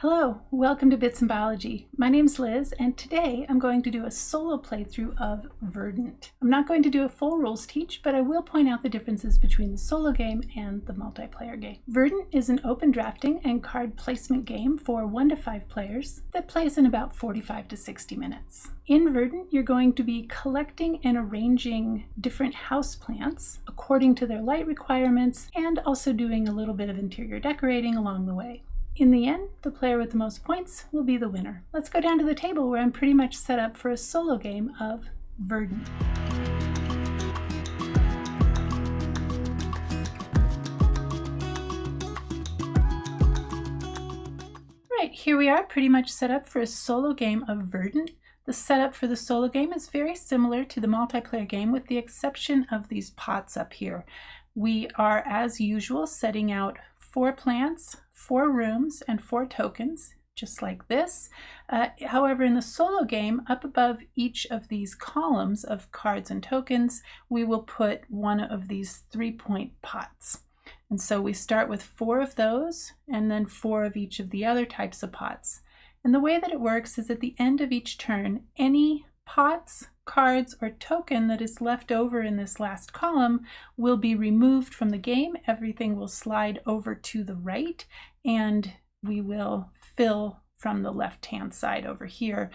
Hello, welcome to Bits and Biology. My name's Liz, and today I'm going to do a solo playthrough of Verdant. I'm not going to do a full rules teach, but I will point out the differences between the solo game and the multiplayer game. Verdant is an open drafting and card placement game for 1 to 5 players that plays in about 45 to 60 minutes. In Verdant, you're going to be collecting and arranging different houseplants according to their light requirements and also doing a little bit of interior decorating along the way. In the end, the player with the most points will be the winner. Let's go down to the table where I'm pretty much set up for a solo game of Verdant. Right, here we are pretty much set up for a solo game of Verdant. The setup for the solo game is very similar to the multiplayer game with the exception of these pots up here. We are, as usual, setting out 4 plants, 4 rooms, and 4 tokens, just like this. However, in the solo game, up above each of these columns of cards and tokens, we will put one of these 3-point pots. And so we start with 4 of those, and then 4 of each of the other types of pots. And the way that it works is at the end of each turn, any pots, cards, or token that is left over in this last column will be removed from the game. Everything will slide over to the right, and we will fill from the left-hand side over here.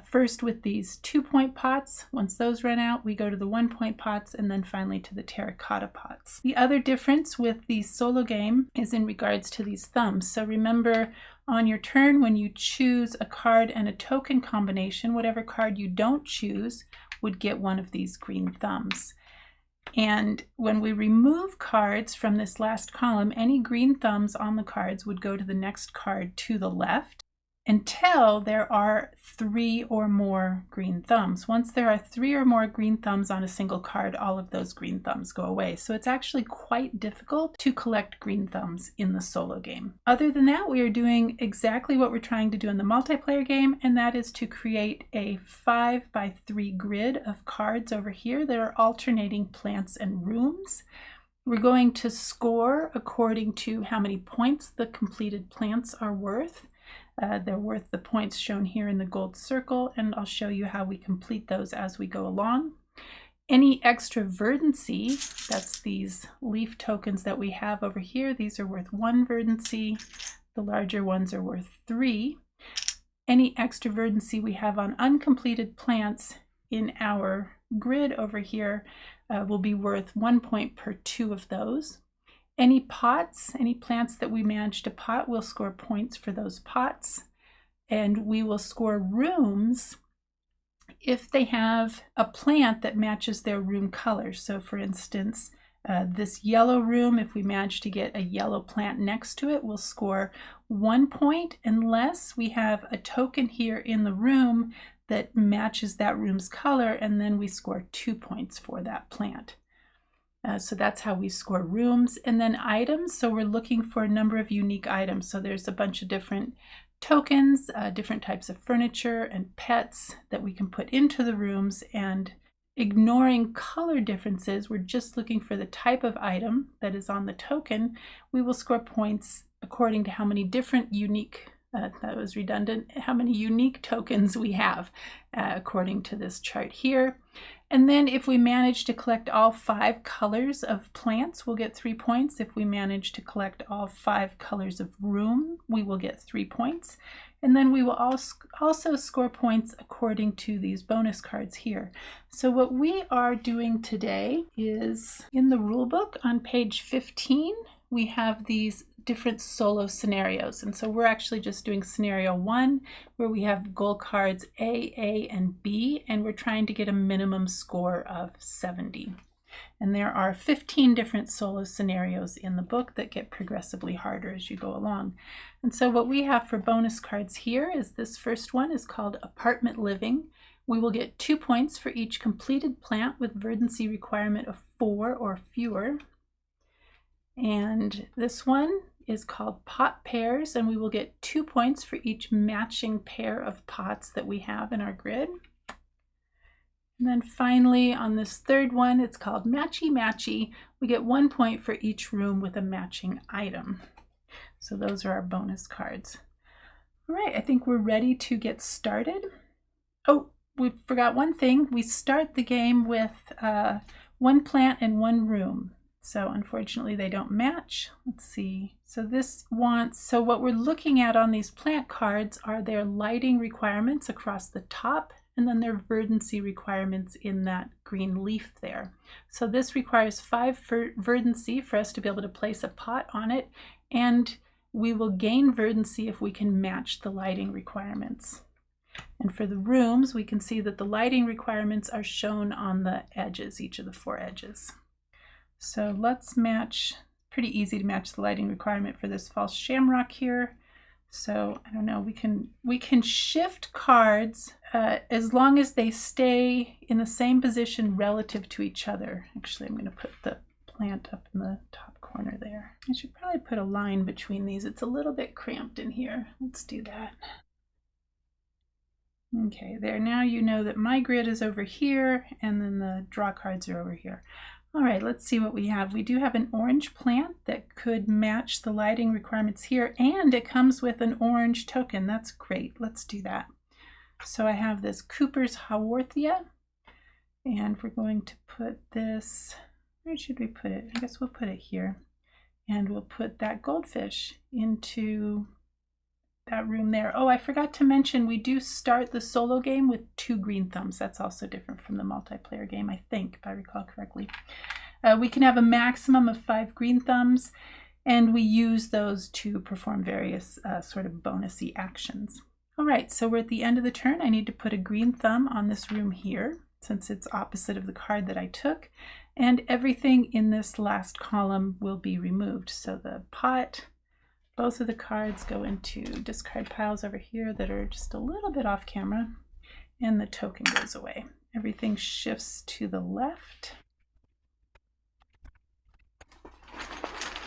First with these 2-point pots. Once those run out, we go to the 1-point pots, and then finally to the terracotta pots. The other difference with the solo game is in regards to these thumbs. So remember, on your turn, when you choose a card and a token combination, whatever card you don't choose would get one of these green thumbs. And when we remove cards from this last column, any green thumbs on the cards would go to the next card to the left until there are 3 or more green thumbs. Once there are 3 or more green thumbs on a single card, all of those green thumbs go away. So it's actually quite difficult to collect green thumbs in the solo game. Other than that, we are doing exactly what we're trying to do in the multiplayer game, and that is to create a 5x3 grid of cards over here that are alternating plants and rooms. We're going to score according to how many points the completed plants are worth. They're worth the points shown here in the gold circle, and I'll show you how we complete those as we go along. Any extra verdancy, that's these leaf tokens that we have over here, these are worth 1 verdancy. The larger ones are worth 3. Any extra verdancy we have on uncompleted plants in our grid over here will be worth 1 point per 2 of those. Any pots, any plants that we manage to pot, we'll score points for those pots. And we will score rooms if they have a plant that matches their room color. So for instance, this yellow room, if we manage to get a yellow plant next to it, we'll score 1 point unless we have a token here in the room that matches that room's color, and then we score 2 points for that plant. So that's how we score rooms. And then items, so we're looking for a number of unique items. So there's a bunch of different tokens, different types of furniture and pets that we can put into the rooms, and ignoring color differences, we're just looking for the type of item that is on the token. We will score points according to how many different unique, that was redundant, how many unique tokens we have according to this chart here. And then if we manage to collect all 5 colors of plants, we'll get 3 points. If we manage to collect all 5 colors of room, we will get 3 points. And then we will also score points according to these bonus cards here. So what we are doing today is, in the rule book on page 15, we have these different solo scenarios. And so we're actually just doing scenario 1, where we have goal cards A, and B, and we're trying to get a minimum score of 70. And there are 15 different solo scenarios in the book that get progressively harder as you go along. And so what we have for bonus cards here is this first one is called Apartment Living. We will get 2 points for each completed plant with verdancy requirement of 4 or fewer. And this one is called Pot Pairs, and we will get 2 points for each matching pair of pots that we have in our grid. And then finally, on this third one, it's called Matchy Matchy. We get 1 point for each room with a matching item. So those are our bonus cards. All right, I think we're ready to get started. Oh, we forgot one thing. We start the game with one plant and one room. So unfortunately they don't match. Let's see. So what we're looking at on these plant cards are their lighting requirements across the top, and then their verdancy requirements in that green leaf there. So this requires 5 verdancy for us to be able to place a pot on it, and we will gain verdancy if we can match the lighting requirements. And for the rooms, we can see that the lighting requirements are shown on the edges, each of the 4 edges. So let's match, pretty easy to match the lighting requirement for this false shamrock here. So I don't know, we can shift cards as long as they stay in the same position relative to each other. Actually, I'm going to put the plant up in the top corner there. I should probably put a line between these. It's a little bit cramped in here. Let's do that. Okay, there. Now you know that my grid is over here, and then the draw cards are over here. All right, let's see what we have. We do have an orange plant that could match the lighting requirements here, and it comes with an orange token. That's great. Let's do that. So I have this Cooper's Haworthia, and we're going to put this, where should we put it? I guess we'll put it here. And we'll put that goldfish into that room there. Oh, I forgot to mention, we do start the solo game with 2 green thumbs. That's also different from the multiplayer game, I think, if I recall correctly. We can have a maximum of 5 green thumbs, and we use those to perform various sort of bonusy actions. All right, so we're at the end of the turn. I need to put a green thumb on this room here, since it's opposite of the card that I took, and everything in this last column will be removed. So the pot, both of the cards go into discard piles over here that are just a little bit off camera, and the token goes away. Everything shifts to the left.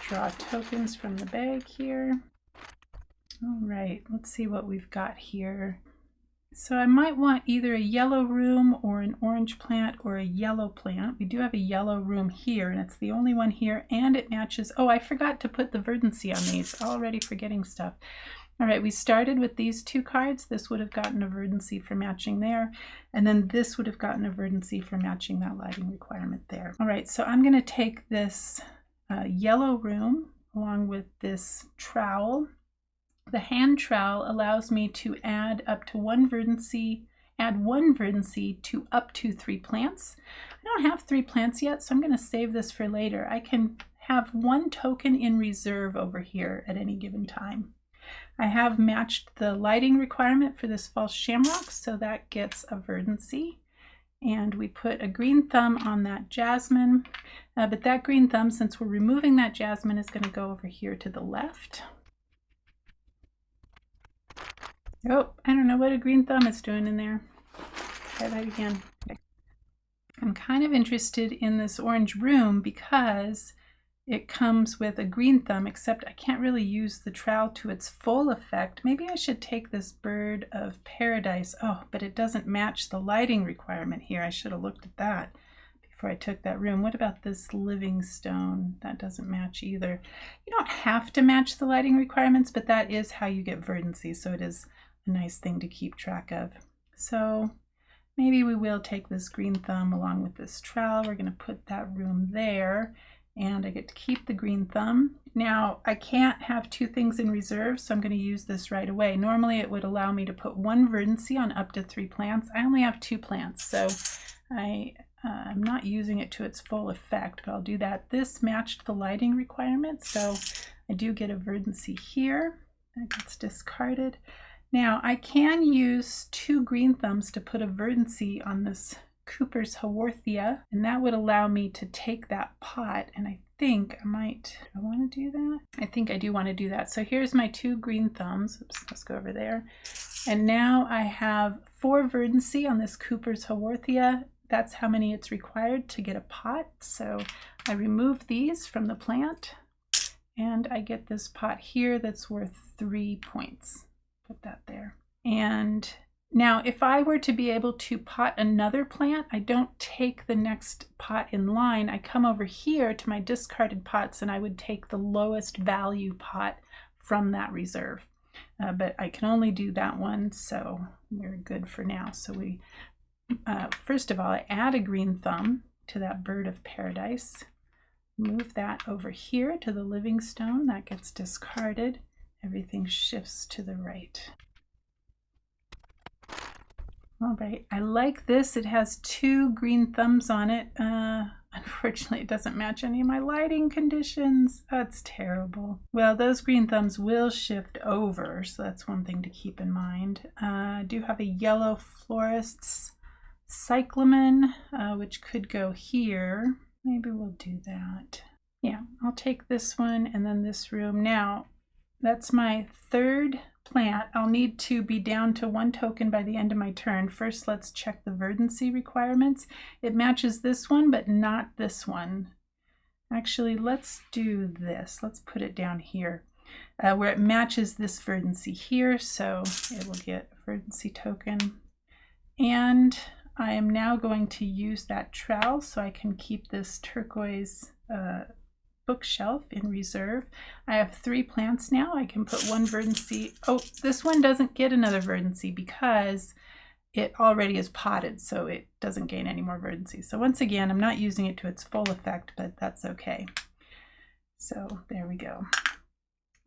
Draw tokens from the bag here. All right, let's see what we've got here. So I might want either a yellow room or an orange plant or a yellow plant. We do have a yellow room here, and it's the only one here, and it matches. Oh, I forgot to put the verdancy on these. Already forgetting stuff. All right, we started with these 2 cards. This would have gotten a verdancy for matching there, and then this would have gotten a verdancy for matching that lighting requirement there. All right, so I'm going to take this yellow room along with this trowel. The hand trowel allows me to add up to 1 verdancy, add 1 verdancy to up to 3 plants. I don't have 3 plants yet, so I'm going to save this for later. I can have 1 token in reserve over here at any given time. I have matched the lighting requirement for this false shamrock, so that gets a verdancy. And we put a green thumb on that jasmine, but that green thumb, since we're removing that jasmine, is going to go over here to the left. Oh, I don't know what a green thumb is doing in there. Try that again. Okay. I'm kind of interested in this orange room because it comes with a green thumb, except I can't really use the trowel to its full effect. Maybe I should take this bird of paradise. Oh, but it doesn't match the lighting requirement here. I should have looked at that before I took that room. What about this living stone? That doesn't match either. You don't have to match the lighting requirements, but that is how you get verdancy, so it is a nice thing to keep track of. So maybe we will take this green thumb along with this trowel. We're going to put that room there, and I get to keep the green thumb. Now, I can't have 2 things in reserve, so I'm going to use this right away. Normally it would allow me to put 1 verdancy on up to 3 plants. I only have 2 plants, so I'm not using it to its full effect, but I'll do that. This matched the lighting requirement, so I do get a verdancy here. That gets discarded. Now, I can use 2 green thumbs to put a verdancy on this Cooper's Haworthia, and that would allow me to take that pot, and I think I might, do I want to do that? I think I do want to do that. So here's my 2 green thumbs. Oops, let's go over there. And now I have 4 verdancy on this Cooper's Haworthia. That's how many it's required to get a pot. So I remove these from the plant, and I get this pot here that's worth 3 points. Put that there. And now if I were to be able to pot another plant, I don't take the next pot in line. I come over here to my discarded pots, and I would take the lowest value pot from that reserve. but I can only do that one, so we're good for now. So we, first of all, I add a green thumb to that bird of paradise. Move that over here to the living stone. That gets discarded. Everything shifts to the right. All right, I like this. It has 2 green thumbs on it. Unfortunately, it doesn't match any of my lighting conditions. That's terrible. Well, those green thumbs will shift over, so that's one thing to keep in mind. I do have a yellow florist's cyclamen, which could go here. Maybe we'll do that. Yeah, I'll take this one and then this room. Now, that's my 3rd plant. I'll need to be down to 1 token by the end of my turn. First, let's check the verdancy requirements. It matches this one, but not this one. Actually, let's do this. Let's put it down here where it matches this verdancy here, so it will get a verdancy token. And I am now going to use that trowel so I can keep this turquoise bookshelf in reserve. I have 3 plants now. I can put 1 verdancy. Oh, this one doesn't get another verdancy because it already is potted, so it doesn't gain any more verdancy. So once again, I'm not using it to its full effect, but that's okay. So there we go.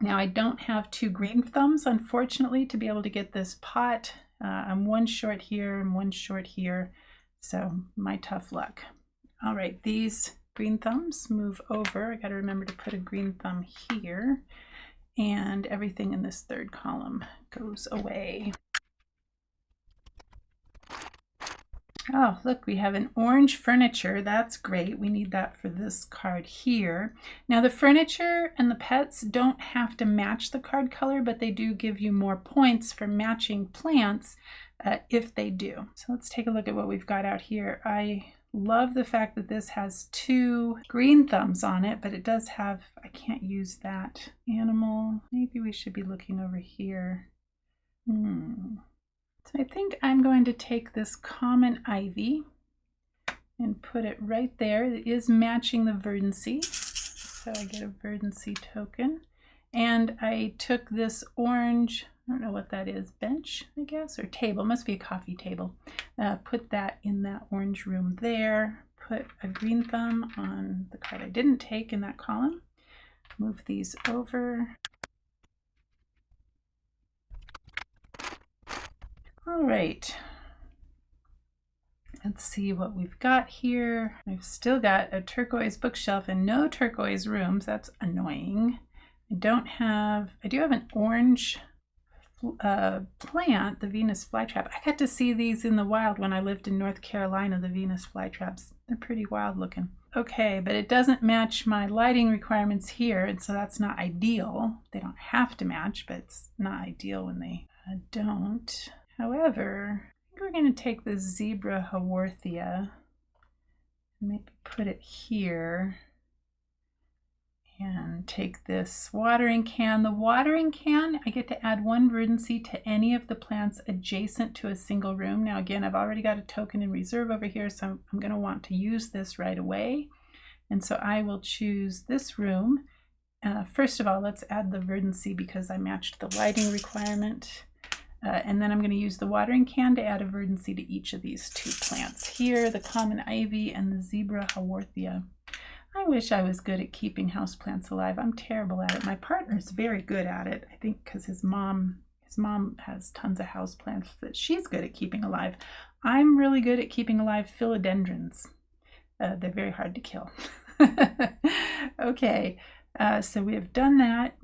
Now I don't have 2 green thumbs, unfortunately, to be able to get this pot. I'm 1 short here and 1 short here, so my tough luck. All right, these green thumbs move over. I got to remember to put a green thumb here, and everything in this 3rd column goes away. Oh, look, we have an orange furniture. That's great. We need that for this card here. Now, the furniture and the pets don't have to match the card color, but they do give you more points for matching plants if they do. So let's take a look at what we've got out here. I love the fact that this has 2 green thumbs on it, but it does have, I can't use that animal. Maybe we should be looking over here. So I think I'm going to take this common ivy and put it right there. It is matching the verdancy, so I get a verdancy token. And I took this orange, I don't know what that is, bench, I guess, or table, must be a coffee table. Put that in that orange room there. Put a green thumb on the card I didn't take in that column. Move these over. All right, let's see what we've got here. I've still got a turquoise bookshelf and no turquoise rooms. That's annoying. I do have an orange plant, the Venus flytrap. I got to see these in the wild when I lived in North Carolina, the Venus flytraps. They're pretty wild looking. Okay, but it doesn't match my lighting requirements here, and so that's not ideal. They don't have to match, but it's not ideal when they don't. However, I think we're going to take the zebra haworthia and maybe put it here and take this watering can. The watering can, I get to add 1 verdancy to any of the plants adjacent to a single room. Now again, I've already got a token in reserve over here, so I'm going to want to use this right away. And so I will choose this room. First of all, let's add the verdancy because I matched the lighting requirement. And then I'm going to use the watering can to add a verdancy to each of these 2 plants here, the common ivy and the zebra haworthia. I wish I was good at keeping houseplants alive. I'm terrible at it. My partner's very good at it, I think because his mom has tons of houseplants that she's good at keeping alive. I'm really good at keeping alive philodendrons. They're very hard to kill. Okay, so we have done that.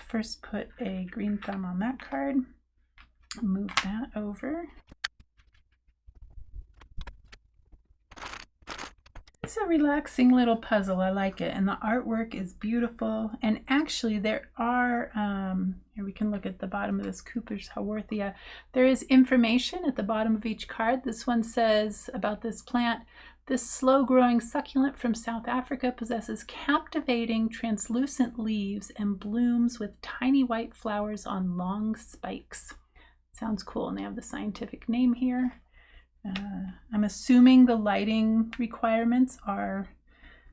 First put a green thumb on that card. Move that over. It's a relaxing little puzzle. I like it, and the artwork is beautiful. And actually, there are here we can look at the bottom of this Cooper's Haworthia. There is information at the bottom of each card. This one says about this plant: this slow-growing succulent from South Africa possesses captivating translucent leaves and blooms with tiny white flowers on long spikes. Sounds cool, and they have the scientific name here. I'm assuming the lighting requirements are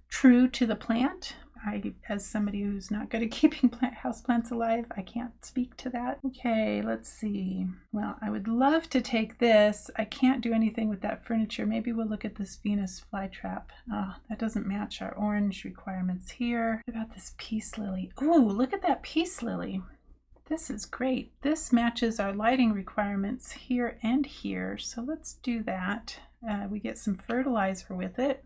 true to the plant. as somebody who's not good at keeping houseplants alive, I can't speak to that. Okay, let's see. Well, I would love to take this. I can't do anything with that furniture. Maybe we'll look at this Venus flytrap. Oh, that doesn't match our orange requirements here. What about this peace lily? Ooh, look at that peace lily. This is great. This matches our lighting requirements here and here. So let's do that. We get some fertilizer with it.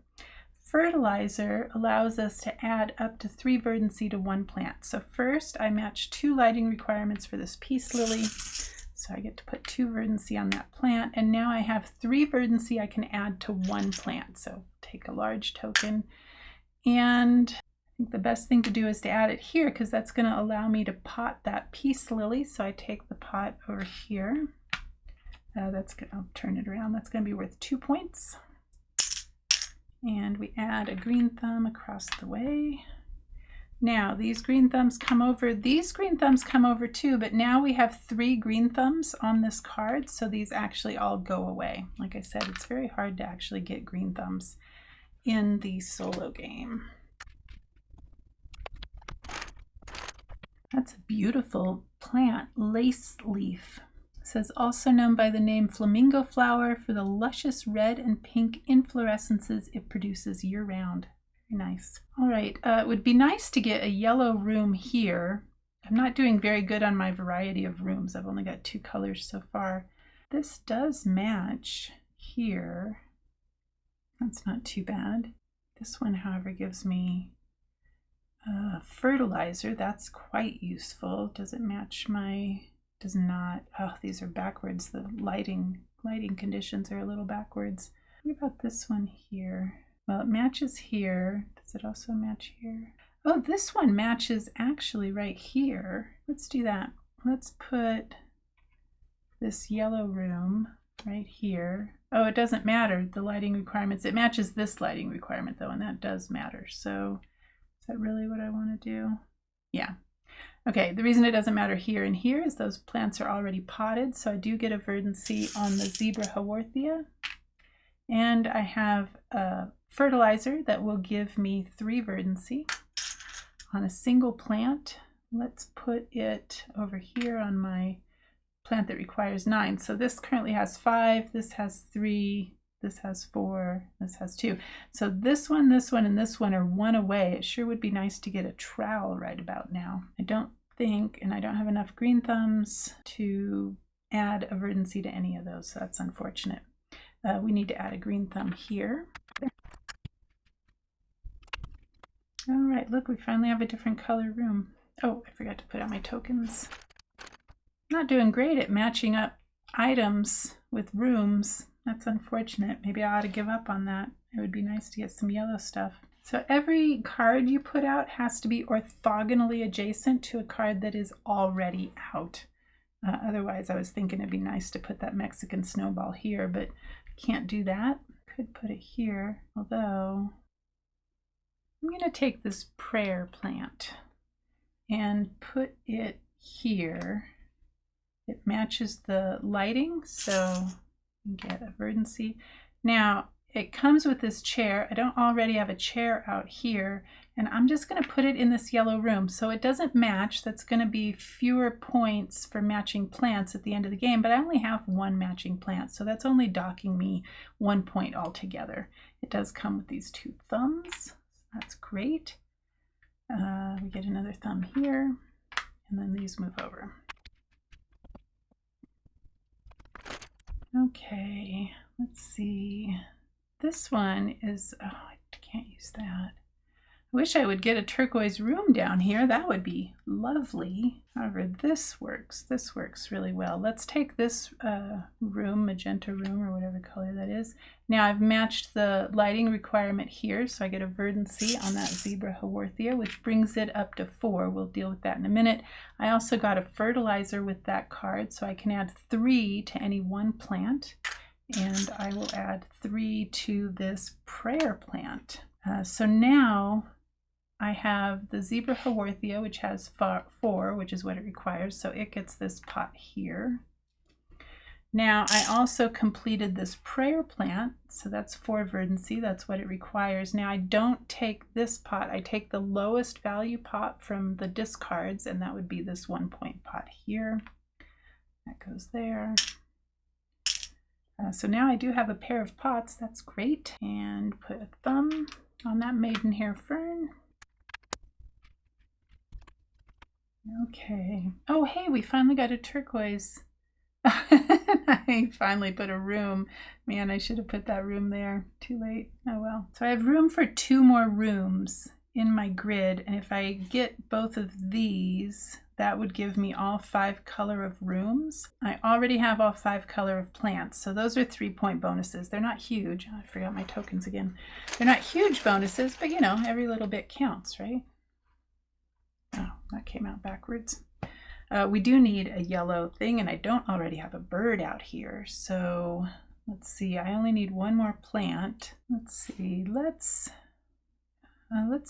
Fertilizer allows us to add up to 3 verdancy to 1 plant. So first I match 2 lighting requirements for this peace lily. So I get to put 2 verdancy on that plant. And now I have 3 verdancy I can add to 1 plant. So take a large token. And I think the best thing to do is to add it here because that's going to allow me to pot that peace lily. So I take the pot over here. I'll turn it around. That's going to be worth 2 points. And we add a green thumb across the way. Now these green thumbs come over. These green thumbs come over too, but now we have 3 green thumbs on this card, so these actually all go away. Like I said, it's very hard to actually get green thumbs in the solo game. That's a beautiful plant, lace leaf. It says also known by the name flamingo flower for the luscious red and pink inflorescences it produces year-round. Very nice. All right, it would be nice to get a yellow room here. I'm not doing very good on my variety of rooms. I've only got 2 colors so far. This does match here. That's not too bad. This one, however, gives me fertilizer. That's quite useful. Does it match my... Does not. Oh, these are backwards. The lighting conditions are a little backwards. What about this one here? Well, it matches here. Does it also match here? Oh, this one matches actually right here. Let's do that. Let's put this yellow room right here. Oh, it doesn't matter, the lighting requirements. It matches this lighting requirement though, and that does matter. So is that really what I want to do? Yeah. Okay, the reason it doesn't matter here and here is those plants are already potted, so I do get a verdancy on the zebra haworthia. And I have a fertilizer that will give me 3 verdancy on a single plant. Let's put it over here on my plant that requires 9. So this currently has 5, this has 3, this has 4, this has 2. So this one, and this one are 1 away. It sure would be nice to get a trowel right about now. I don't think, and I don't have enough green thumbs to add a verdancy to any of those, so that's unfortunate. We need to add a green thumb here. All right, look, we finally have a different color room. Oh, I forgot to put out my tokens. I'm not doing great at matching up items with rooms. That's unfortunate. Maybe I ought to give up on that. It would be nice to get some yellow stuff. So every card you put out has to be orthogonally adjacent to a card that is already out. Otherwise, I was thinking it'd be nice to put that Mexican snowball here, but can't do that. Could put it here, although I'm going to take this prayer plant and put it here. It matches the lighting, so you get a verdancy. Now, it comes with this chair. I don't already have a chair out here, and I'm just going to put it in this yellow room. So it doesn't match. That's going to be fewer points for matching plants at the end of the game, but I only have 1 matching plant, so that's only docking me 1 point altogether. It does come with these 2 thumbs. So that's great. We get another thumb here, and then these move over. Okay, let's see. This one is, oh, I can't use that. I wish I would get a turquoise room down here. That would be lovely. However, this works really well. Let's take this room, magenta room, or whatever color that is. Now I've matched the lighting requirement here, so I get a verdancy on that zebra haworthia, which brings it up to 4. We'll deal with that in a minute. I also got a fertilizer with that card, so I can add 3 to any 1 plant. And I will add 3 to this prayer plant. So now I have the zebra haworthia, which has 4, which is what it requires. So it gets this pot here. Now I also completed this prayer plant, so that's 4 verdancy, that's what it requires. Now I don't take this pot, I take the lowest value pot from the discards, and that would be this 1 point pot here. That goes there. So now I do have a pair of pots, that's great. And put a thumb on that maidenhair fern. Okay. Oh, hey, we finally got a turquoise. I finally put a room. Man, I should have put that room there. Too late. Oh well. So I have room for 2 more rooms in my grid, and if I get both of these, that would give me all 5 color of rooms. I already have all 5 color of plants, so those are 3-point bonuses. They're not huge. Oh, I forgot my tokens again. They're not huge bonuses, but you know, every little bit counts, right? Oh, that came out backwards. We do need a yellow thing, and I don't already have a bird out here. So let's see, I only need 1 more plant. Let's see, let's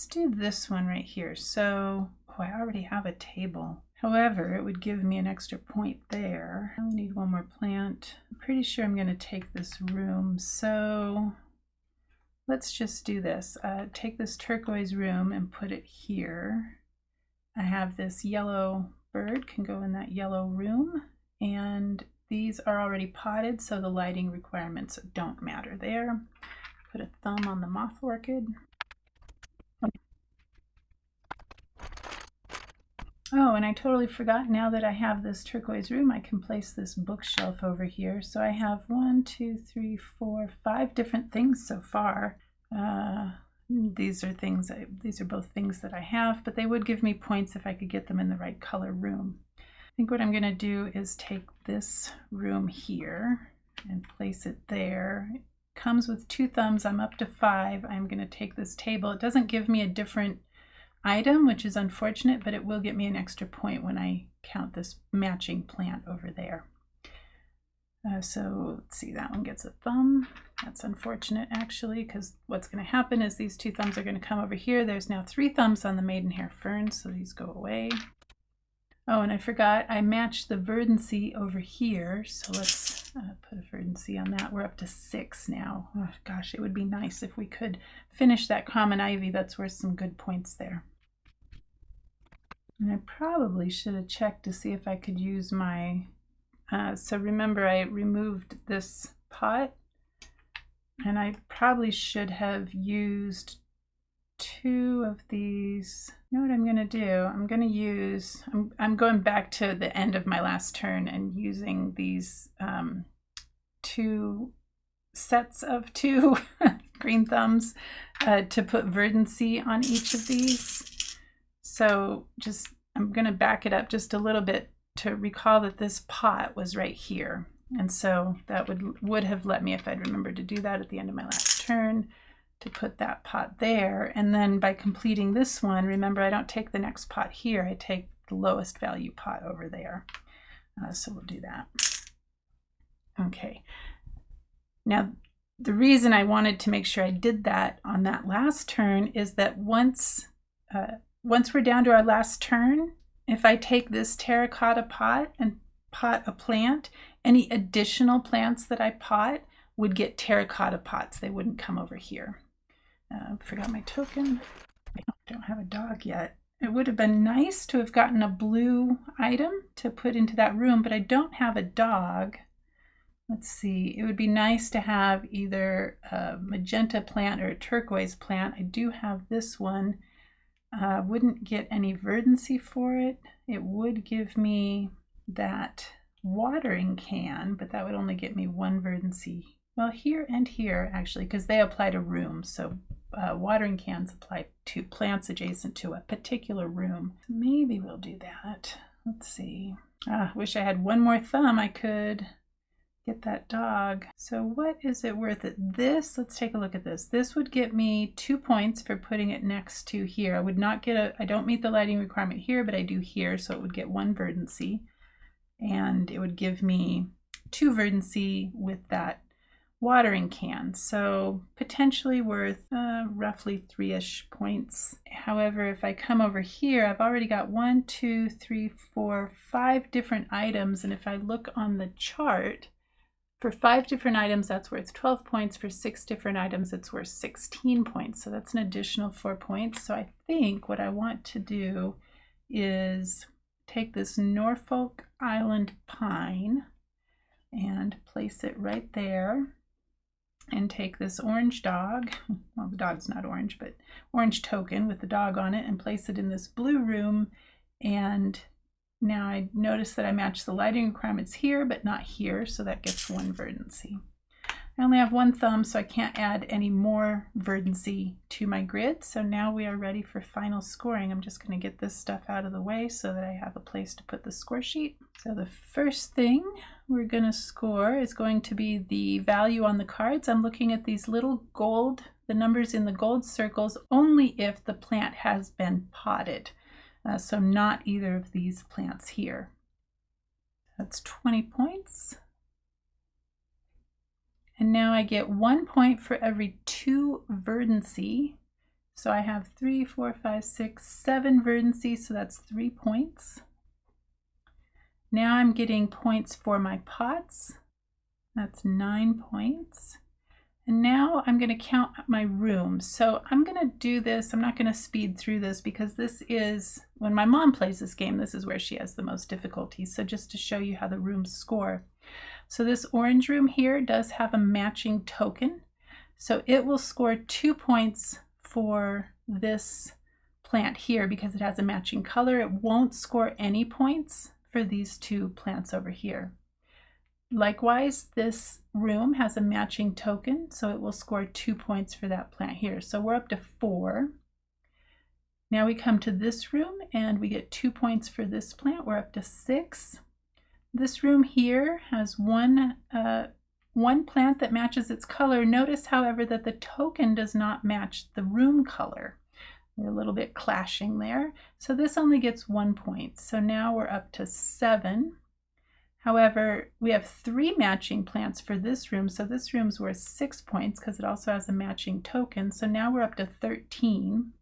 do this one right here. So, oh, I already have a table. However, it would give me an extra point there. I only need 1 more plant. I'm pretty sure I'm going to take this room. So let's just do this. Take this turquoise room and put it here. I have this yellow bird can go in that yellow room, and these are already potted, so the lighting requirements don't matter there. Put a thumb on the moth orchid. Oh, and I totally forgot, now that I have this turquoise room, I can place this bookshelf over here. So I have 1, 2, 3, 4, 5 different things so far. These are both things that I have, but they would give me points if I could get them in the right color room. I think what I'm going to do is take this room here and place it there. It comes with 2 thumbs. I'm up to 5. I'm going to take this table. It doesn't give me a different item, which is unfortunate, but it will get me an extra point when I count this matching plant over there. So let's see, that one gets a thumb. That's unfortunate actually, because what's going to happen is these 2 thumbs are going to come over here. There's now 3 thumbs on the maidenhair fern, so these go away. Oh, and I forgot, I matched the verdancy over here, so let's put a verdancy on that. We're up to 6 now. Oh gosh, it would be nice if we could finish that common ivy. That's worth some good points there. And I probably should have checked to see if I could use my so remember, I removed this pot, and I probably should have used 2 of these. You know what I'm going to do? I'm going to use, I'm going back to the end of my last turn and using these 2 sets of 2 green thumbs to put verdancy on each of these. So just, I'm going to back it up just a little bit to recall that this pot was right here, and so that would have let me, if I'd remembered to do that at the end of my last turn, to put that pot there. And then by completing this one, remember, I don't take the next pot here, I take the lowest value pot over there. So we'll do that. Okay, now the reason I wanted to make sure I did that on that last turn is that once we're down to our last turn, if I take this terracotta pot and pot a plant, any additional plants that I pot would get terracotta pots. They wouldn't come over here. Forgot my token. I don't have a dog yet. It would have been nice to have gotten a blue item to put into that room, but I don't have a dog. Let's see. It would be nice to have either a magenta plant or a turquoise plant. I do have this one. Wouldn't get any verdancy for it. It would give me that watering can, but that would only get me 1 verdancy. Well, here and here actually, because they apply to rooms. So watering cans apply to plants adjacent to a particular room. Maybe we'll do that. Let's see. Wish I had 1 more thumb. I could get that dog. So what is it worth at this? Let's take a look at this. This would get me 2 points for putting it next to here. I would not get I don't meet the lighting requirement here, but I do here, so it would get 1 verdancy. And it would give me 2 verdancy with that watering can. So potentially worth roughly 3-ish points. However, if I come over here, I've already got 1, 2, 3, 4, 5 different items. And if I look on the chart, For 5 different items, that's worth 12 points. For 6 different items, it's worth 16 points. So that's an additional 4 points. So I think what I want to do is take this Norfolk Island pine and place it right there, and take this orange dog, well, the dog's not orange, but orange token with the dog on it, and place it in this blue room. And now I notice that I match the lighting requirements here, but not here, so that gets 1 verdancy. I only have 1 thumb, so I can't add any more verdancy to my grid. So now we are ready for final scoring. I'm just going to get this stuff out of the way so that I have a place to put the score sheet. So the first thing we're going to score is going to be the value on the cards. I'm looking at these little gold, the numbers in the gold circles, only if the plant has been potted. So not either of these plants here. That's 20 points. And now I get 1 point for every 2 verdancy. So I have 3, 4, 5, 6, 7 verdancy, so that's 3 points. Now I'm getting points for my pots. That's 9 points. And now I'm going to count my rooms. So I'm going to do this. I'm not going to speed through this because this is, when my mom plays this game, this is where she has the most difficulty. So just to show you how the rooms score. So this orange room here does have a matching token. So it will score 2 points for this plant here because it has a matching color. It won't score any points for these 2 plants over here. Likewise, this room has a matching token, so it will score 2 points for that plant here. So we're up to 4. Now we come to this room and we get 2 points for this plant. We're up to 6. This room here has one plant that matches its color. Notice, however, that the token does not match the room color. They're a little bit clashing there. So this only gets 1 point. So now we're up to 7. However, we have 3 matching plants for this room. So this room's worth 6 points because it also has a matching token. So now we're up to 13.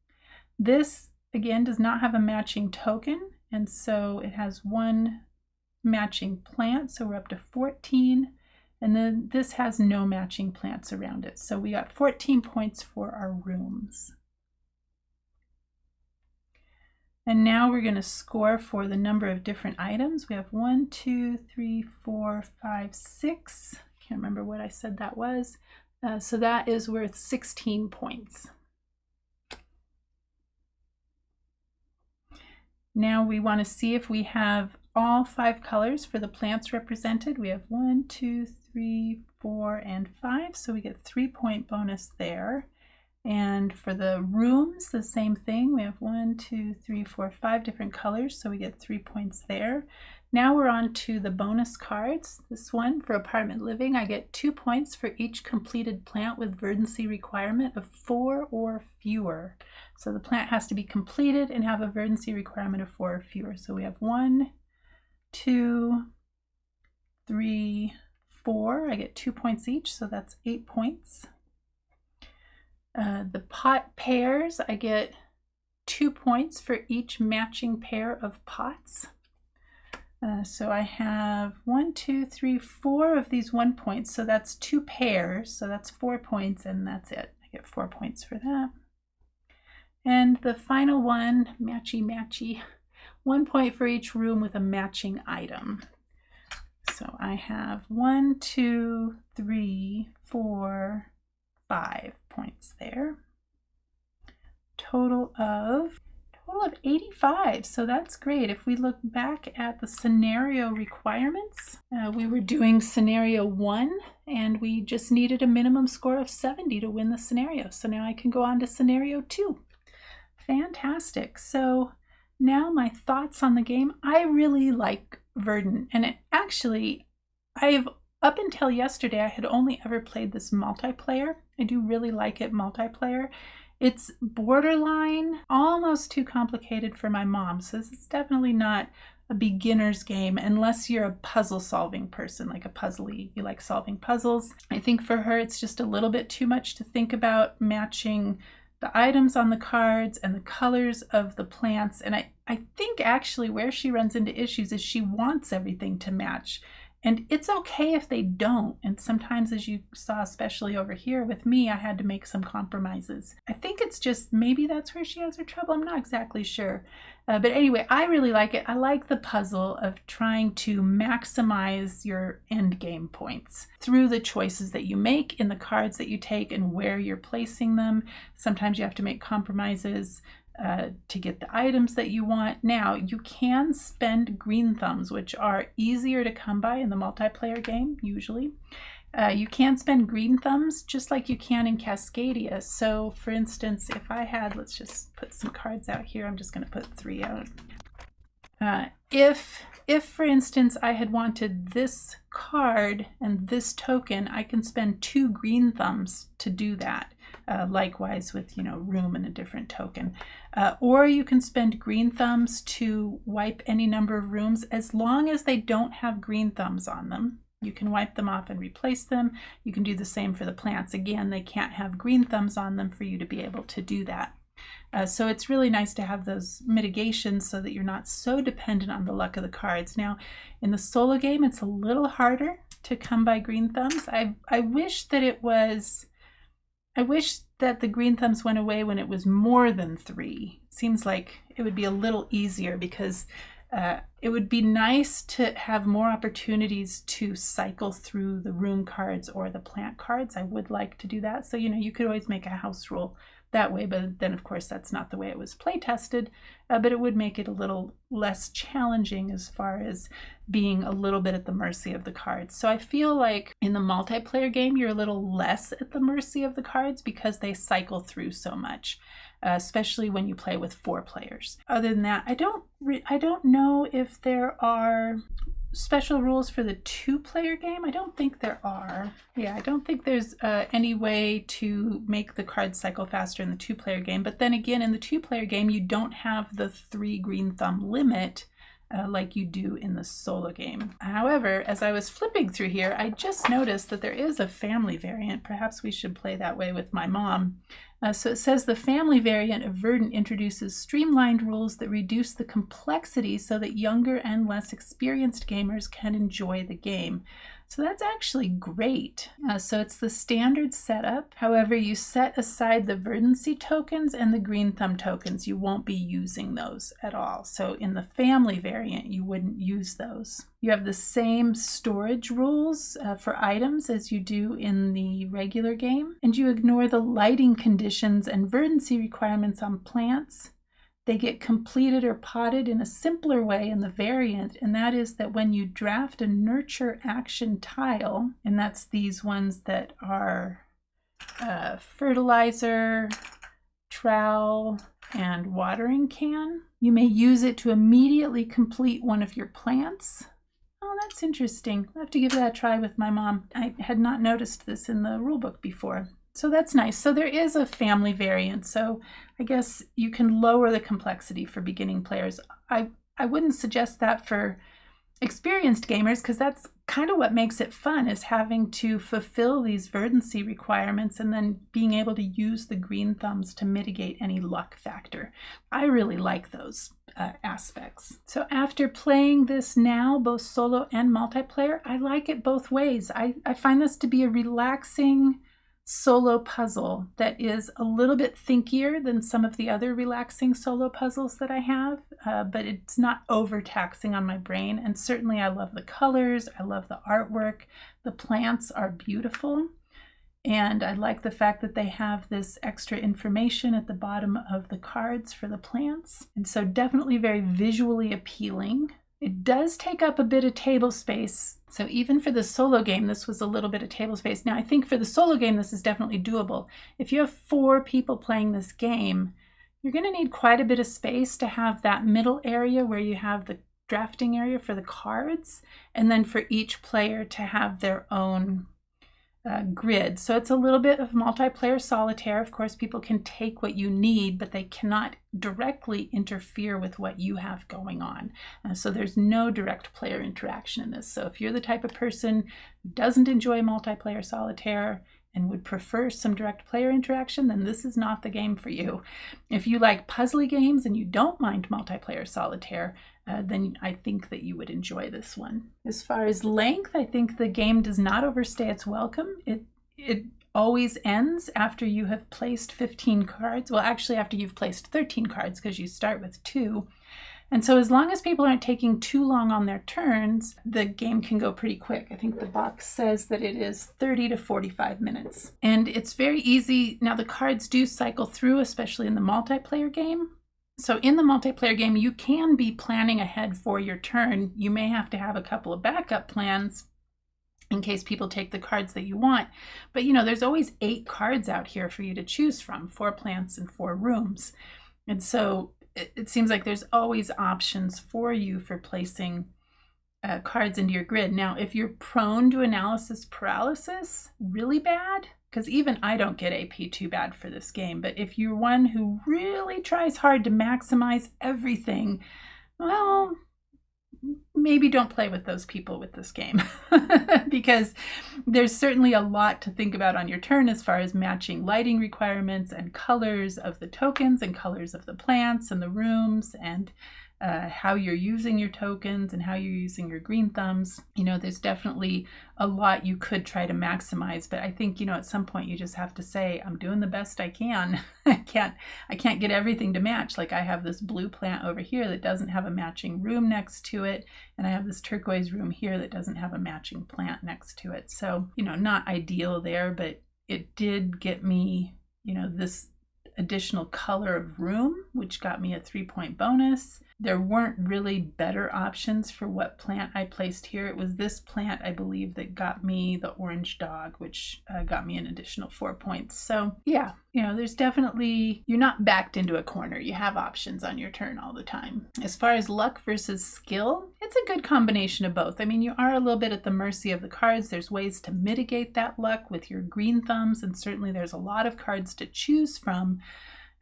This, again, does not have a matching token. And so it has 1 matching plant, so we're up to 14, and then this has no matching plants around it. So we got 14 points for our rooms. And now we're going to score for the number of different items. We have 1, 2, 3, 4, 5, 6. Can't remember what I said that was. So that is worth 16 points. Now we want to see if we have all 5 colors for the plants represented. We have 1, 2, 3, 4, and 5, so we get 3-point bonus there. And for the rooms, the same thing. We have 1, 2, 3, 4, 5 different colors, so we get 3 points there. Now we're on to the bonus cards. This one for apartment living, I get 2 points for each completed plant with verdancy requirement of 4 or fewer. So the plant has to be completed and have a verdancy requirement of 4 or fewer. So we have 1, 2, 3, 4. I get 2 points each, so that's 8 points. The pot pairs, I get 2 points for each matching pair of pots. So I have 1, 2, 3, 4 of these 1 points, so that's 2 pairs, so that's 4 points, and that's it. I get 4 points for that. And the final one, matchy, 1 point for each room with a matching item. So I have 1, 2, 3, 4, 5 points there. Total of 85. So that's great. If we look back at the scenario requirements, we were doing scenario 1 and we just needed a minimum score of 70 to win the scenario. So now I can go on to scenario 2. Fantastic. So now my thoughts on the game. I really like Verdant, and up until yesterday, I had only ever played this multiplayer. I do really like it multiplayer. It's borderline, almost too complicated for my mom. So this is definitely not a beginner's game unless you're a puzzle solving person, like a puzzly, you like solving puzzles. I think for her, it's just a little bit too much to think about matching the items on the cards and the colors of the plants. And I think actually where she runs into issues is she wants everything to match. And it's okay if they don't. And sometimes, as you saw, especially over here with me, I had to make some compromises. I think it's just maybe that's where she has her trouble. I'm not exactly sure. But anyway, I really like it. I like the puzzle of trying to maximize your end game points through the choices that you make in the cards that you take and where you're placing them. Sometimes you have to make compromises to get the items that you want. Now, you can spend green thumbs, which are easier to come by in the multiplayer game, usually. You can spend green thumbs just like you can in Cascadia. So, for instance, if I had, let's just put some cards out here. I'm just going to put 3 out. If, for instance, I had wanted this card and this token, I can spend 2 green thumbs to do that. Likewise with, room and a different token. Or you can spend green thumbs to wipe any number of rooms as long as they don't have green thumbs on them. You can wipe them off and replace them. You can do the same for the plants. Again, they can't have green thumbs on them for you to be able to do that. So it's really nice to have those mitigations so that you're not so dependent on the luck of the cards. Now, in the solo game, it's a little harder to come by green thumbs. I wish that the green thumbs went away when it was more than 3. It seems like it would be a little easier because it would be nice to have more opportunities to cycle through the room cards or the plant cards. I would like to do that. So, you could always make a house rule that way, but then of course that's not the way it was play tested, but it would make it a little less challenging as far as being a little bit at the mercy of the cards. So I feel like in the multiplayer game, you're a little less at the mercy of the cards because they cycle through so much. Especially when you play with 4 players. Other than that, I don't know if there are special rules for the 2-player game. I don't think there are. Yeah, I don't think there's any way to make the cards cycle faster in the 2-player game. But then again, in the 2-player game, you don't have the 3 green thumb limit like you do in the solo game. However, as I was flipping through here, I just noticed that there is a family variant. Perhaps we should play that way with my mom. So it says the family variant of Verdant introduces streamlined rules that reduce the complexity so that younger and less experienced gamers can enjoy the game. So that's actually great. So it's the standard setup. However, you set aside the verdancy tokens and the green thumb tokens. You won't be using those at all. So in the family variant, you wouldn't use those. You have the same storage rules for items as you do in the regular game, and you ignore the lighting conditions and verdancy requirements on plants. They get completed or potted in a simpler way in the variant, and that is that when you draft a nurture action tile, and that's these ones that are fertilizer, trowel, and watering can, you may use it to immediately complete one of your plants. Oh, that's interesting. I'll have to give that a try with my mom. I had not noticed this in the rulebook before. So that's nice. So there is a family variant. So I guess you can lower the complexity for beginning players. I wouldn't suggest that for experienced gamers because that's kind of what makes it fun, is having to fulfill these verdancy requirements and then being able to use the green thumbs to mitigate any luck factor. I really like those aspects. So after playing this now, both solo and multiplayer, I like it both ways. I find this to be a relaxing solo puzzle that is a little bit thinkier than some of the other relaxing solo puzzles that I have, but it's not overtaxing on my brain. And certainly I love the colors, I love the artwork, the plants are beautiful, and I like the fact that they have this extra information at the bottom of the cards for the plants. And so definitely very visually appealing. It does take up a bit of table space. So even for the solo game, this was a little bit of table space. Now I think for the solo game, this is definitely doable. If you have 4 people playing this game, you're going to need quite a bit of space to have that middle area where you have the drafting area for the cards, and then for each player to have their own grid. So it's a little bit of multiplayer solitaire. Of course, people can take what you need, but they cannot directly interfere with what you have going on. So there's no direct player interaction in this. So if you're the type of person who doesn't enjoy multiplayer solitaire and would prefer some direct player interaction, then this is not the game for you. If you like puzzly games and you don't mind multiplayer solitaire, then I think that you would enjoy this one. As far as length, I think the game does not overstay its welcome. It always ends after you have placed 15 cards. Well, actually after you've placed 13 cards, because you start with 2. And so as long as people aren't taking too long on their turns, the game can go pretty quick. I think the box says that it is 30 to 45 minutes. And it's very easy. Now the cards do cycle through, especially in the multiplayer game. So in the multiplayer game, you can be planning ahead for your turn. You may have to have a couple of backup plans in case people take the cards that you want. But there's always 8 cards out here for you to choose from, 4 plants and 4 rooms. And so it seems like there's always options for you for placing cards into your grid. Now, if you're prone to analysis paralysis really bad, because even I don't get AP too bad for this game, but if you're one who really tries hard to maximize everything, well, maybe don't play with those people with this game because there's certainly a lot to think about on your turn as far as matching lighting requirements and colors of the tokens and colors of the plants and the rooms and how you're using your tokens and how you're using your green thumbs. There's definitely a lot you could try to maximize, but I think, at some point you just have to say, I'm doing the best I can. I can't get everything to match. Like I have this blue plant over here that doesn't have a matching room next to it, and I have this turquoise room here that doesn't have a matching plant next to it. So, not ideal there, but it did get me, this additional color of room, which got me a 3-point bonus. There weren't really better options for what plant I placed here. It was this plant, I believe, that got me the orange dog, which got me an additional 4 points. So yeah, there's definitely, you're not backed into a corner. You have options on your turn all the time. As far as luck versus skill, it's a good combination of both. I mean, you are a little bit at the mercy of the cards. There's ways to mitigate that luck with your green thumbs, and certainly there's a lot of cards to choose from.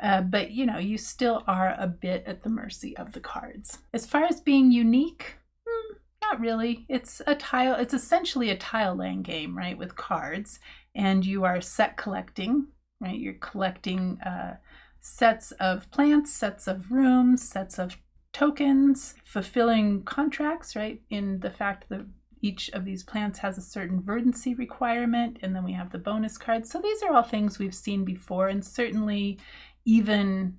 But you still are a bit at the mercy of the cards. As far as being unique, not really. It's essentially a tile laying game, right, with cards, and you are set collecting, right? You're collecting sets of plants, sets of rooms, sets of tokens, fulfilling contracts, right, in the fact that each of these plants has a certain verdancy requirement, and then we have the bonus cards. So these are all things we've seen before, and certainly even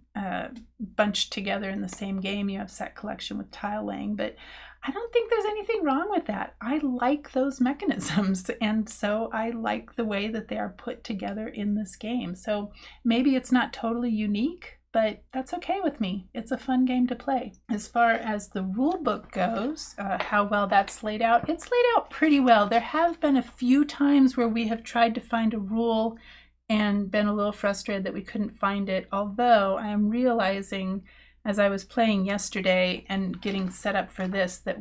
bunched together in the same game, you have set collection with tile laying, but I don't think there's anything wrong with that. I like those mechanisms, and so I like the way that they are put together in this game. So maybe it's not totally unique, but that's okay with me. It's a fun game to play. As far as the rule book goes, how well that's laid out, it's laid out pretty well. There have been a few times where we have tried to find a rule and been a little frustrated that we couldn't find it, although I am realizing as I was playing yesterday and getting set up for this that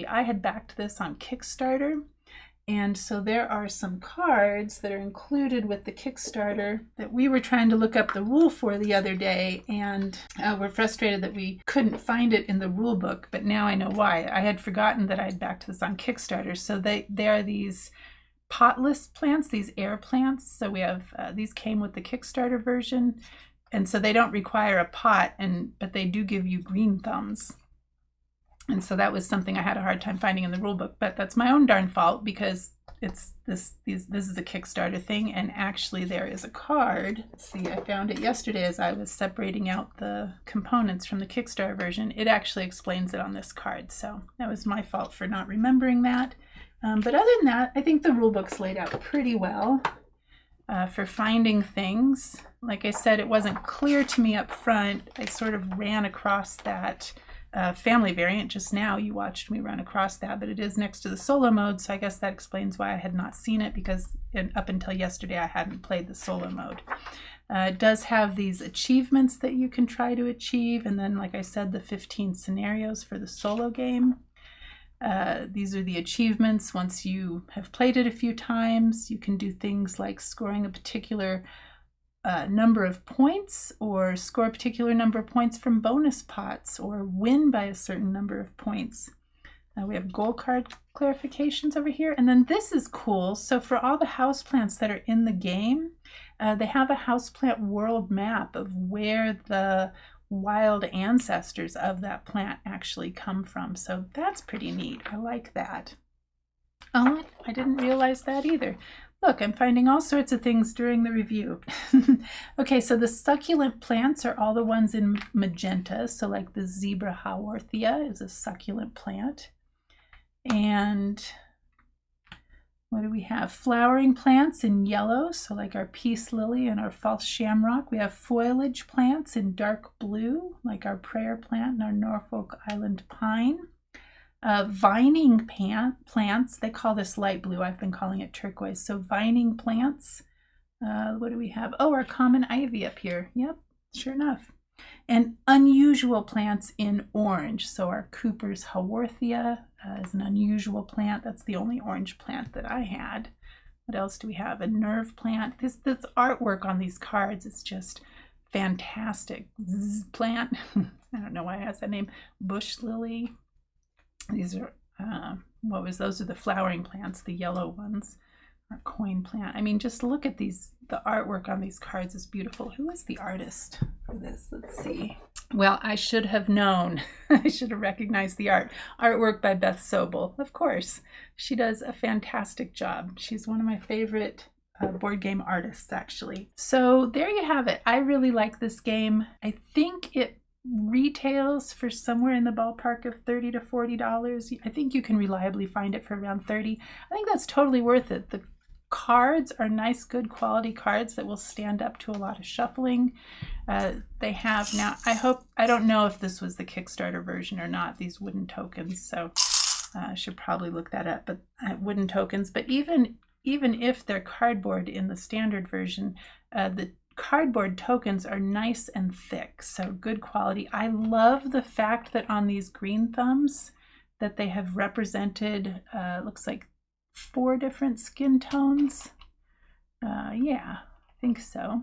I had backed this on Kickstarter, and so there are some cards that are included with the Kickstarter that we were trying to look up the rule for the other day, and we're frustrated that we couldn't find it in the rule book, but now I know why. I had forgotten that I'd backed this on Kickstarter. So they are these potless plants, these air plants. So we have, these came with the Kickstarter version, and so they don't require a pot, but they do give you green thumbs. And so that was something I had a hard time finding in the rule book, but that's my own darn fault because this is a Kickstarter thing, and actually there is a card. Let's see, I found it yesterday as I was separating out the components from the Kickstarter version. It actually explains it on this card, so that was my fault for not remembering that. But other than that, I think the rule book's laid out pretty well for finding things. Like I said, it wasn't clear to me up front. I sort of ran across that family variant just now. You watched me run across that, but it is next to the solo mode, so I guess that explains why I had not seen it, because up until yesterday I hadn't played the solo mode. It does have these achievements that you can try to achieve, and then, like I said, the 15 scenarios for the solo game. These are the achievements. Once you have played it a few times, you can do things like scoring a particular number of points, or score a particular number of points from bonus pots, or win by a certain number of points. We have goal card clarifications over here, and then this is cool. So for all the houseplants that are in the game, they have a houseplant world map of where the wild ancestors of that plant actually come from. So that's pretty neat. I like that. Oh, I didn't realize that either. Look, I'm finding all sorts of things during the review. Okay, so the succulent plants are all the ones in magenta. So like the zebra haworthia is a succulent plant. And what do we have? Flowering plants in yellow, so like our peace lily and our false shamrock. We have foliage plants in dark blue, like our prayer plant and our Norfolk Island pine. Vining plants, they call this light blue. I've been calling it turquoise. So vining plants. What do we have? Oh, our common ivy up here. Yep, sure enough. And unusual plants in orange. So our Cooper's haworthia is an unusual plant. That's the only orange plant that I had. What else do we have? A nerve plant. This artwork on these cards is just fantastic. Plant. I don't know why it has that name. Bush lily. These are, those are the flowering plants, the yellow ones. Our coin plant. I mean, just look at these. The artwork on these cards is beautiful. Who is the artist for this? Let's see. Well, I should have known. I should have recognized the artwork by Beth Sobel. Of course, she does a fantastic job. She's one of my favorite board game artists, actually. So there you have it. I really like this game. I think it retails for somewhere in the ballpark of $30 to $40. I think you can reliably find it for around $30. I think that's totally worth it. The cards are nice, good quality cards that will stand up to a lot of shuffling. They have now, I don't know if this was the Kickstarter version or not, these wooden tokens, so I should probably look that up, but wooden tokens. But even if they're cardboard in the standard version, the cardboard tokens are nice and thick, so good quality. I love the fact that on these green thumbs that they have represented, looks like 4 different skin tones. Yeah, I think so.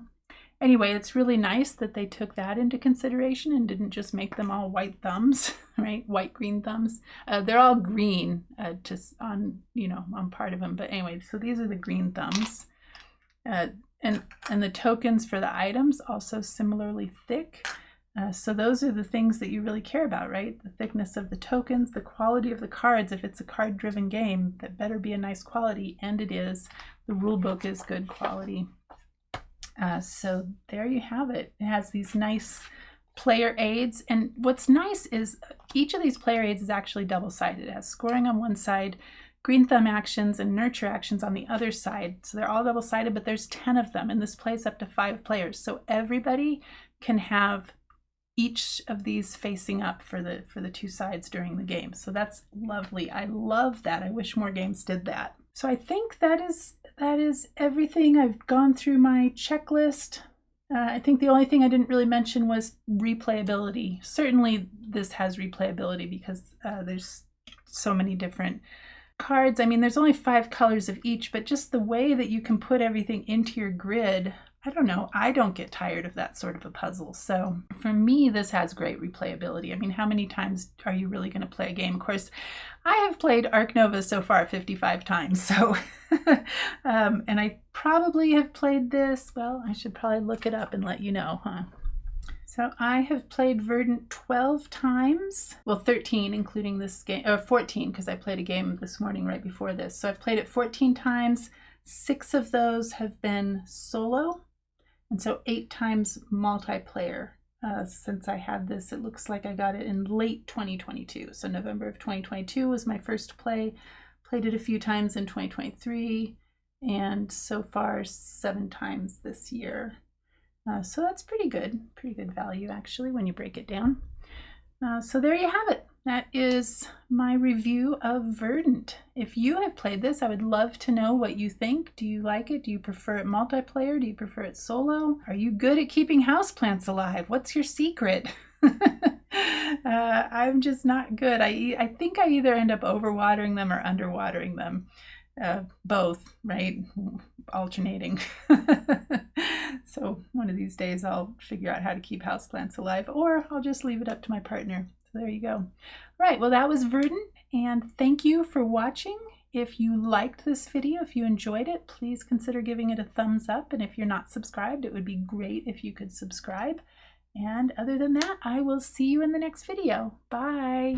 Anyway, it's really nice that they took that into consideration and didn't just make them all white thumbs, right? White, green thumbs. They're all green just on part of them. But anyway, so these are the green thumbs. And the tokens for the items also similarly thick. So those are the things that you really care about, right? The thickness of the tokens, the quality of the cards. If it's a card-driven game, that better be a nice quality, and it is. The rule book is good quality. So there you have it. It has these nice player aids, and what's nice is each of these player aids is actually double-sided. It has scoring on one side, green thumb actions and nurture actions on the other side. So they're all double-sided, but there's 10 of them, and this plays up to 5 players. So everybody can have each of these facing up for the 2 sides during the game. So that's lovely. I love that. I wish more games did that. So I think that is everything. I've gone through my checklist. I think the only thing I didn't really mention was replayability. Certainly this has replayability because there's so many different cards. I mean, there's only 5 colors of each, but just the way that you can put everything into your grid, I don't know, I don't get tired of that sort of a puzzle. So for me, this has great replayability. I mean, how many times are you really going to play a game? Of course, I have played Ark Nova so far 55 times. So, and I probably have played this, well, I should probably look it up and let you know, huh? So I have played Verdant 12 times, well 13 including this game, or 14 because I played a game this morning right before this. So I've played it 14 times, 6 of those have been solo, and so 8 times multiplayer. Since I had this, it looks like I got it in late 2022. So November of 2022 was my first play, played it a few times in 2023, and so far 7 times this year. So that's pretty good value actually when you break it down. So there you have it. That is my review of Verdant. If you have played this, I would love to know what you think. Do you like it? Do you prefer it multiplayer? Do you prefer it solo? Are you good at keeping houseplants alive? What's your secret? I'm just not good. I think I either end up overwatering them or underwatering them. Both, right? Alternating. So one of these days I'll figure out how to keep houseplants alive, or I'll just leave it up to my partner. So there you go. All right, well, that was Verdant, and thank you for watching. If you liked this video, if you enjoyed it, please consider giving it a thumbs up, and if you're not subscribed, it would be great if you could subscribe. And other than that, I will see you in the next video. Bye.